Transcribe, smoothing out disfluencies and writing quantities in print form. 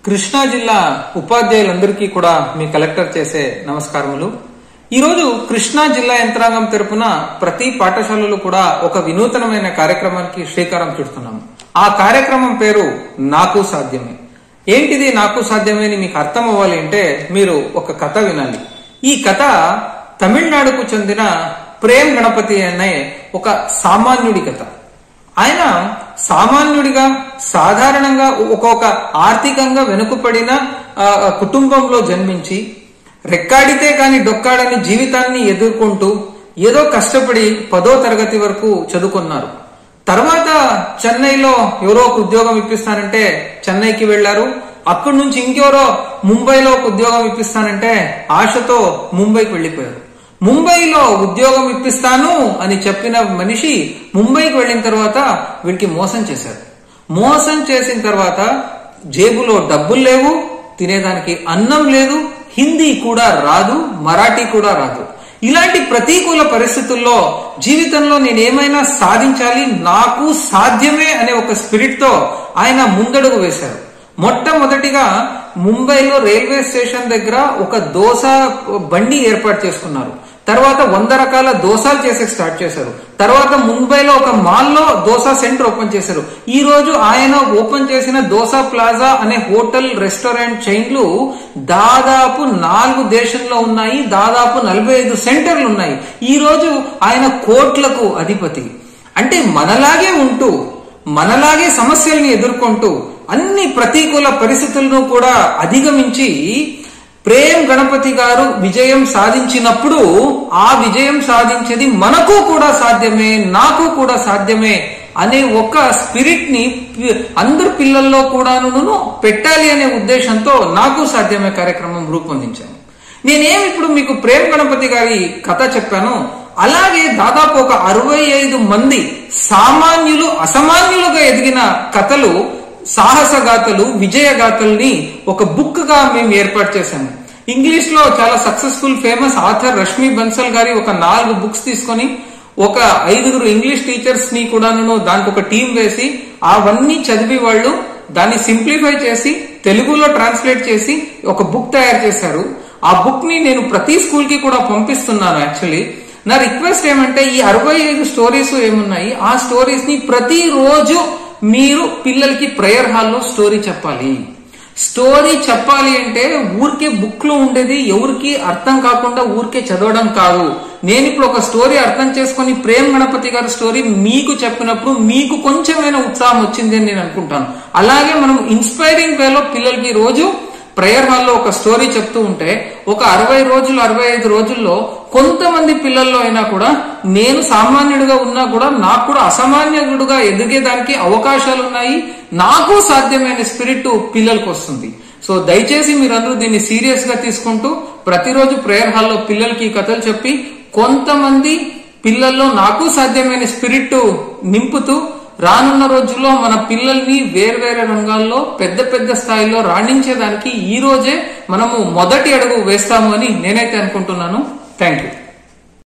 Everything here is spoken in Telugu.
కృష్ణా జిల్లా ఉపాధ్యాయులందరికీ కూడా మీ కలెక్టర్ చేసే నమస్కారములు. ఈరోజు కృష్ణా జిల్లా యంత్రాంగం తరపున ప్రతి పాఠశాలలో కూడా ఒక వినూతనమైన కార్యక్రమానికి శ్రీకారం చుడుతున్నాము. ఆ కార్యక్రమం పేరు నాకు సాధ్యమే. ఏంటిది నాకు సాధ్యమే అని మీకు అర్థం అవ్వాలి అంటే మీరు ఒక కథ వినాలి. ఈ కథ తమిళనాడుకు చెందిన ప్రేమ్ గణపతి అనే ఒక సామాన్యుడి కథ. ఆయన సామాన్యుడిగా సాధారణంగా ఒక ఆర్థికంగా వెనుకబడిన కుటుంబంలో జన్మించి రెక్కాడితే కాని డొక్కాడని జీవితాన్ని ఎదుర్కొంటూ ఏదో కష్టపడి 10వ తరగతి వరకు చదువుకున్నారు. తర్వాత చెన్నైలో ఎవరో ఒక ఉద్యోగం ఇప్పిస్తానంటే చెన్నైకి వెళ్లారు. అక్కడి నుంచి ఇంకెవరో ముంబైలో ఒక ఉద్యోగం ఇప్పిస్తానంటే ఆశతో ముంబైకి వెళ్లిపోయారు. ముంబైలో ఉద్యోగం ఇప్పిస్తాను అని చెప్పిన మనిషి ముంబైకి వెళ్లిన తర్వాత వీడికి మోసం చేశారు. మోసం చేసిన తర్వాత జేబులో డబ్బులు లేవు, తినేదానికి అన్నం లేదు, హిందీ కూడా రాదు, మరాఠీ కూడా రాదు. ఇలాంటి ప్రతికూల పరిస్థితుల్లో జీవితంలో నేనేమైనా సాధించాలి, నాకు సాధ్యమే అనే ఒక స్పిరిట్ తో ఆయన ముందడుగు వేశారు. మొట్టమొదటిగా ముంబైలో రైల్వే స్టేషన్ దగ్గర ఒక దోశ బండి ఏర్పాటు చేసుకున్నారు. తర్వాత 100 రకాల దోశలు చేసే స్టార్ట్ చేశారు. తర్వాత ముంబైలో ఒక మాల్లో దోశ సెంటర్ ఓపెన్ చేశారు. ఈ రోజు ఆయన ఓపెన్ చేసిన దోశ ప్లాజా అనే హోటల్ రెస్టారెంట్ చైన్లు దాదాపు 4 దేశంలో ఉన్నాయి. దాదాపు 45 సెంటర్లు ఉన్నాయి. ఈ రోజు ఆయన కోట్లకు అధిపతి. అంటే మనలాగే ఉంటూ మనలాగే సమస్యల్ని ఎదుర్కొంటూ అన్ని ప్రతికూల పరిస్థితులను కూడా అధిగమించి ప్రేమ్ గణపతి గారు విజయం సాధించినప్పుడు ఆ విజయం సాధించేది మనకు కూడా సాధ్యమే, నాకు కూడా సాధ్యమే అనే ఒక స్పిరిట్ ని అందరు పిల్లల్లో కూడాను పెట్టాలి అనే ఉద్దేశంతో నాకు సాధ్యమే కార్యక్రమం రూపొందించాను. నేనేమి ఇప్పుడు మీకు ప్రేమ్ గణపతి గారి కథ చెప్పాను, అలాగే దాదాపు ఒక 65 మంది సామాన్యులు అసామాన్యులుగా ఎదిగిన కథలు, సాహసగాథలు, విజయగాథల్ని ఒక బుక్ గా మేము ఏర్పాటు చేశాము. ఇంగ్లీష్ లో చాలా successful famous author Rashmi Bansal గారి ఒక 4 బుక్స్ తీసుకొని ఒక 5 ఇంగ్లీష్ టీచర్స్ ని కూడాను దానికి ఒక టీం వేసి అవన్నీ చదివి వాళ్ళు దాన్ని సింప్లిఫై చేసి తెలుగులో ట్రాన్స్లేట్ చేసి ఒక బుక్ తయారు చేశారు. ఆ బుక్ ని నేను ప్రతి స్కూల్ కి కూడా పంపిస్తున్నాను. యాక్చువల్లీ నా రిక్వెస్ట్ ఏమంటే ఈ 65 స్టోరీస్ ఏమున్నాయి, ఆ స్టోరీస్ ని ప్రతిరోజు మీరు పిల్లలకి ప్రేయర్ హాల్లో స్టోరీ చెప్పాలి. స్టోరీ చెప్పాలి అంటే ఊరికే బుక్ లో ఉండేది ఎవరికి అర్థం కాకుండా ఊరికే చదవడం కాదు. నేను ఇప్పుడు ఒక స్టోరీ అర్థం చేసుకుని ప్రేమ్ గణపతి గారి స్టోరీ మీకు చెప్పినప్పుడు మీకు కొంచెమైనా ఉత్సాహం వచ్చింది అని నేను అనుకుంటాను. అలాగే మనం ఇన్స్పైరింగ్ వేలో పిల్లలకి రోజు ప్రేయర్ హాల్లో ఒక స్టోరీ చెప్తూ ఉంటే ఒక 60 రోజులు 65 రోజుల్లో కొంతమంది పిల్లల్లో అయినా కూడా నేను సామాన్యుడిగా ఉన్నా కూడా నాకు కూడా అసామాన్యుడిగా ఎదిగేదానికి అవకాశాలు ఉన్నాయి, నాకు సాధ్యమైన స్పిరిట్ పిల్లలకు వస్తుంది. సో దయచేసి మీరందరూ దీన్ని సీరియస్ గా తీసుకుంటూ ప్రతిరోజు ప్రేయర్ హాల్లో పిల్లలకి కథలు చెప్పి కొంతమంది పిల్లల్లో నాకు సాధ్యమైన స్పిరిట్ నింపుతూ రానున్న రోజుల్లో మన పిల్లల్ని వేర్వేరే రంగాల్లో పెద్ద పెద్ద స్థాయిలో రాణించేదానికి ఈ రోజే మనము మొదటి అడుగు వేస్తాము అని నేనైతే అనుకుంటున్నాను. Thank you.